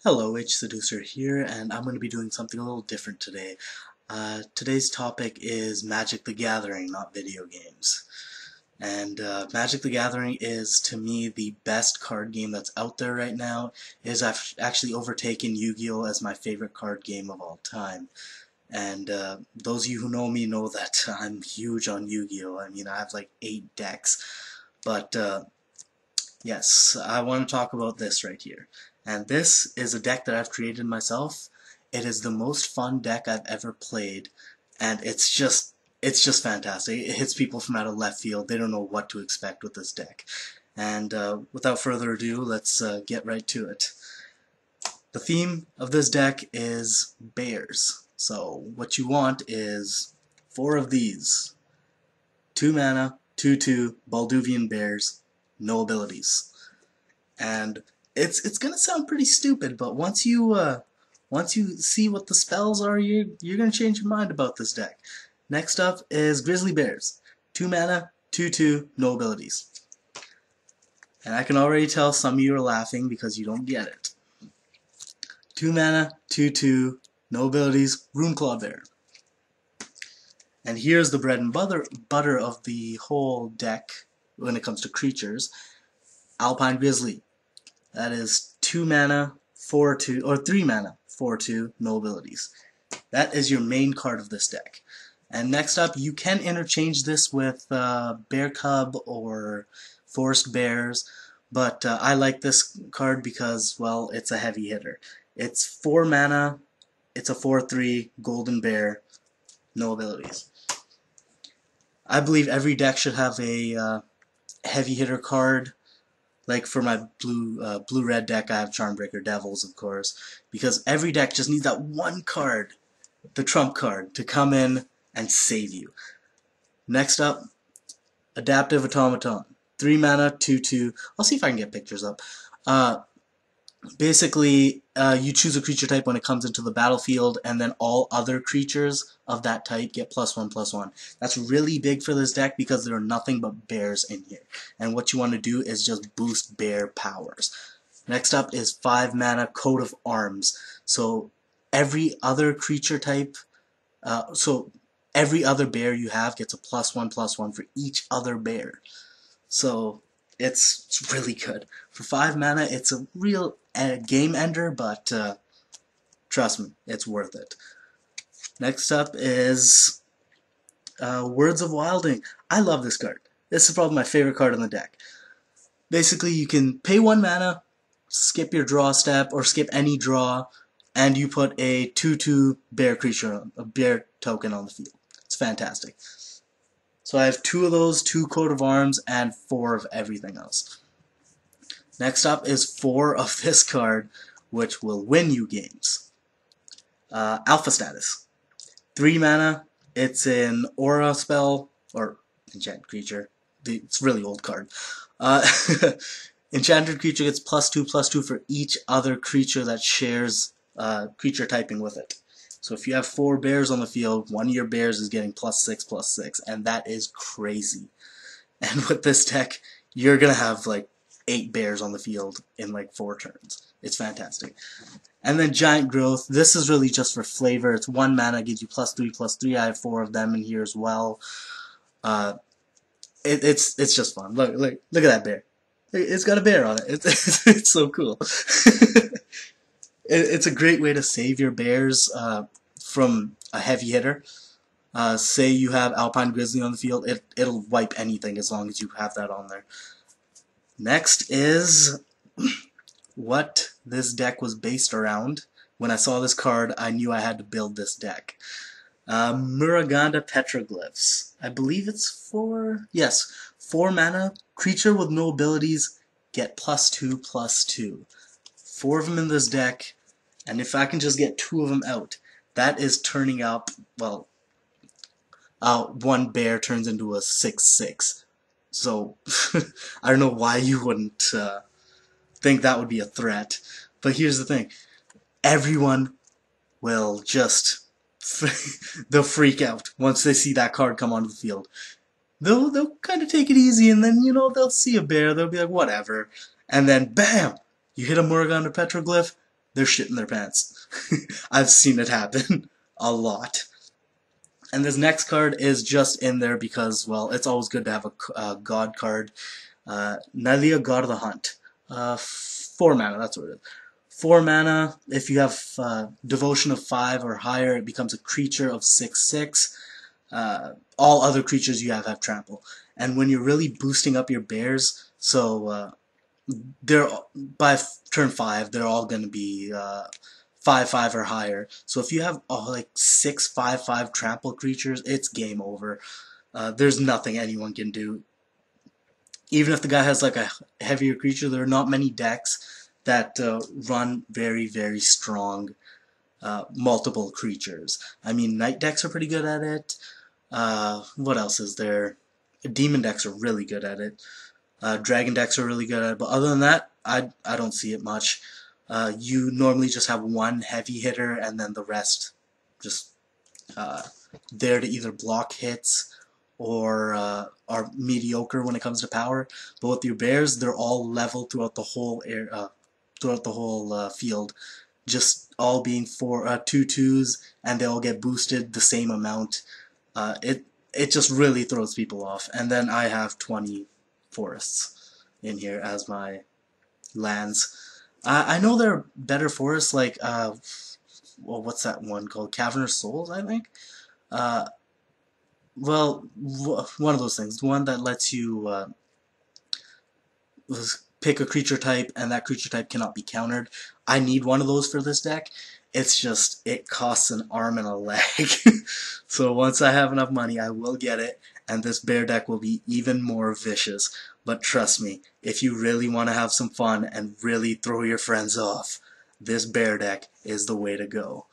Hello, Seducer here, and I'm going to be doing something a little different today. Today's topic is Magic the Gathering, not video games. And Magic the Gathering is, to me, the best card game that's out there right now. It has actually overtaken Yu-Gi-Oh! As my favorite card game of all time. And those of you who know me know that I'm huge on Yu-Gi-Oh! I mean, I have like 8 decks. But yes, I want to talk about this right here. And this is a deck that I've created myself. It is the most fun deck I've ever played, and it's just fantastic. It hits people from out of left field. They don't know what to expect with this deck. And without further ado, let's get right to it. The theme of this deck is bears. So what you want is 4 of these. 2 mana, 2/2 balduvian bears, no abilities. And it's gonna sound pretty stupid, but once you see what the spells are, you're gonna change your mind about this deck. Next up is grizzly bears, 2 mana, 2/2, no abilities. And I can already tell some of you are laughing because you don't get it. 2 mana, 2/2, no abilities, runeclaw bear. And here's the bread and butter of the whole deck when it comes to creatures. Alpine grizzly. That is 2 mana, 4/2, or 3 mana, 4/2, no abilities. That is your main card of this deck. And next up, you can interchange this with Bear Cub or Forest Bears, but I like this card because, well, it's a heavy hitter. It's 4 mana, it's a 4/3 golden bear, no abilities. I believe every deck should have a heavy hitter card. Like for my blue-red deck, I have Charmbreaker Devils, of course, because every deck just needs that one card, the trump card, to come in and save you. Next up, Adaptive Automaton. 3 mana, 2/2. I'll see if I can get pictures up. Basically, you choose a creature type when it comes into the battlefield, and then all other creatures of that type get +1/+1. That's really big for this deck because there are nothing but bears in here. And what you want to do is just boost bear powers. Next up is 5 mana Coat of Arms. So every other creature type, every other bear you have gets a +1/+1 for each other bear. So it's really good. For 5 mana, it's a real game ender, but trust me, it's worth it. Next up is Words of Wilding. I love this card. This is probably my favorite card on the deck. Basically, you can pay 1 mana, skip your draw step, or skip any draw, and you put a 2/2 bear creature, a bear token on the field. It's fantastic. So I have 2 of those, 2 Coat of Arms, and 4 of everything else. Next up is 4 of this card, which will win you games. Alpha Status. 3 mana, it's an aura spell, or enchant creature. It's a really old card. Enchanted creature gets +2/+2 for each other creature that shares creature typing with it. So if you have 4 bears on the field, one of your bears is getting +6/+6, and that is crazy. And with this deck, you're going to have like 8 bears on the field in like 4 turns. It's fantastic. And then Giant Growth. This is really just for flavor. It's 1 mana, gives you +3/+3. I have 4 of them in here as well. It's just fun. Look at that bear. It's got a bear on it. It's so cool. It's a great way to save your bears from a heavy hitter. Say you have Alpine Grizzly on the field, it'll wipe anything as long as you have that on there. Next is what this deck was based around. When I saw this card, I knew I had to build this deck. Muraganda Petroglyphs. I believe it's 4 mana, creature with no abilities, get +2/+2. 4 of them in this deck, and if I can just get 2 of them out, that is turning up, well, 1 bear turns into a 6/6. So, I don't know why you wouldn't think that would be a threat. But here's the thing. Everyone will just they'll freak out once they see that card come onto the field. They'll kind of take it easy, and then, you know, they'll see a bear, they'll be like, whatever. And then, bam! You hit a Muraganda Petroglyph, they're shitting their pants. I've seen it happen a lot. And this next card is just in there because, well, it's always good to have a god card. Nylea, God of the Hunt. 4 mana, that's what it is. 4 mana, if you have Devotion of 5 or higher, it becomes a creature of 6/6. All other creatures you have trample. And when you're really boosting up your bears, so they're by turn 5, they're all going to be 5/5 or higher. So if you have like 6 5/5 trample creatures, it's game over. There's nothing anyone can do. Even if the guy has like a heavier creature, there are not many decks that run very, very strong multiple creatures. I mean, night decks are pretty good at it. What else is there? Demon decks are really good at it. Dragon decks are really good at it. But other than that, I don't see it much. You normally just have one heavy hitter, and then the rest just there to either block hits or are mediocre when it comes to power. But with your bears, they're all level throughout the whole field, just all being 2/2s, and they all get boosted the same amount. It just really throws people off. And then I have 20 forests in here as my lands. I know there are better forests like well, what's that one called? Cavernous Souls, I think. Well, one of those things. One that lets you pick a creature type, and that creature type cannot be countered. I need one of those for this deck. It's just, it costs an arm and a leg. So once I have enough money, I will get it, and this bear deck will be even more vicious. But trust me, if you really want to have some fun and really throw your friends off, this bear deck is the way to go.